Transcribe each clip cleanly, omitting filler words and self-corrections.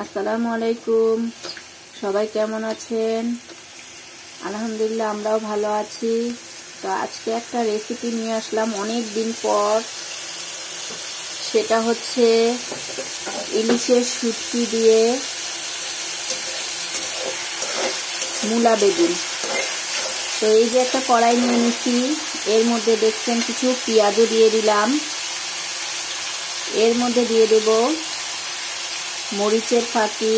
আসসালামু আলাইকুম। সবাই কেমন আছেন? আলহামদুলিল্লাহ, আমরাও ভালো আছি। তো আজকে একটা রেসিপি নিয়ে আসলাম অনেক দিন পর। সেটা হচ্ছে ইলিশের শুটকি দিয়ে মূলা বেগুন। তো এই যে একটা কড়াই নিয়ে নিচ্ছি, এর মধ্যে দেখছেন কিছু পেঁয়াজও দিয়ে দিলাম। এর মধ্যে দিয়ে দেব মরিচের ফাঁকি,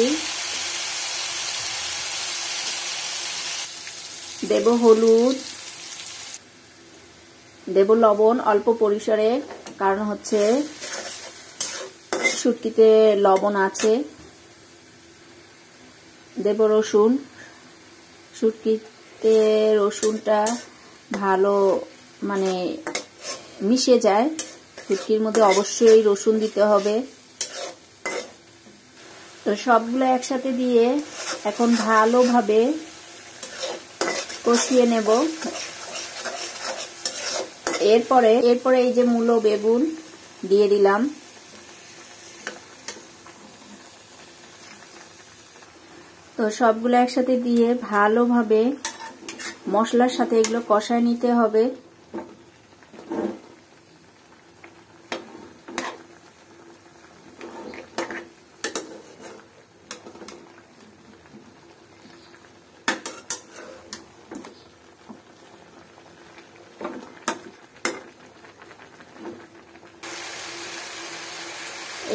দেব হলুদ, দেব লবণ অল্প পরিসরে, কারণ হচ্ছে শুটকিতে লবণ আছে। দেব রসুন, শুটকিতে রসুনটা ভালো মিশে যায়। শুটকির মধ্যে অবশ্যই রসুন দিতে হবে। তো সবগুলো একসাথে দিয়ে এখন ভালোভাবে কষিয়ে নেব। এরপরে এই যে মূলো বেগুন দিয়ে দিলাম। তো সবগুলো একসাথে দিয়ে ভালোভাবে মশলার সাথে এগুলো কষায় নিতে হবে।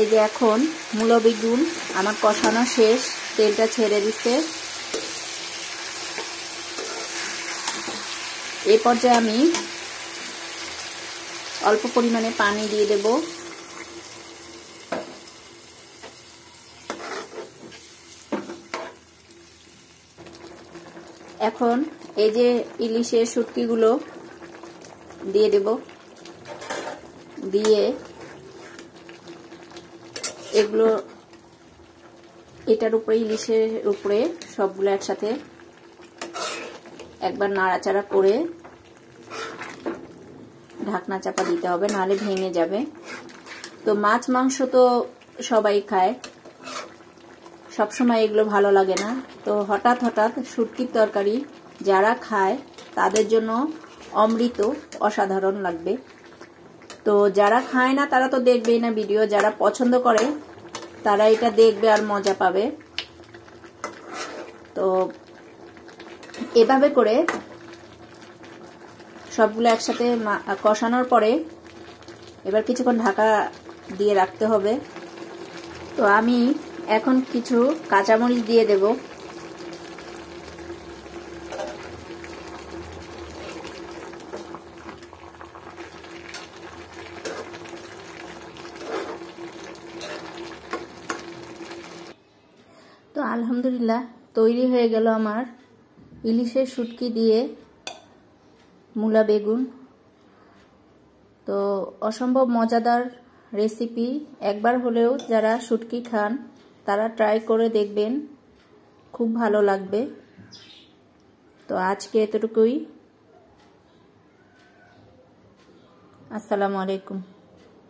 এই যে এখন মূলো বেগুন আমার কষানো শেষ, তেলটা ছেড়ে দিচ্ছে। এই পর্যায়ে আমি অল্প পরিমাণে পানি দিয়ে দেব। এখন এই যে ইলিশের শুটকিগুলো দিয়ে দেব, দিয়ে এগুলো এটার উপরে, ইলিশের উপরে সবগুলো একসাথে একবার নাড়াচাড়া করে ঢাকনা চাপা দিতে হবে, নাহলে ভেঙে যাবে। তো মাছ মাংস তো সবাই খায়, সবসময় এগুলো ভালো লাগে না। তো হঠাৎ শুটকির তরকারি যারা খায় তাদের জন্য অমৃত, অসাধারণ লাগবে। তো যারা খায় না তারা তো দেখবেই না ভিডিও, যারা পছন্দ করে তারা এটা দেখবে আর মজা পাবে। তো এভাবে করে সবগুলো একসাথে কষানোর পরে এবার কিছুক্ষণ ঢাকা দিয়ে রাখতে হবে। তো আমি এখন কিছু কাঁচামরিচ দিয়ে দেব। তো আলহামদুলিল্লাহ তৈরি হয়ে গেল আমার ইলিশের শুটকি দিয়ে মূলা বেগুন। তো অসম্ভব মজাদার রেসিপি। একবার হলেও যারা শুটকি খান তারা ট্রাই করে দেখবেন, খুব ভালো লাগবে। তো আজকে এতটুকুই। আসসালামু আলাইকুম।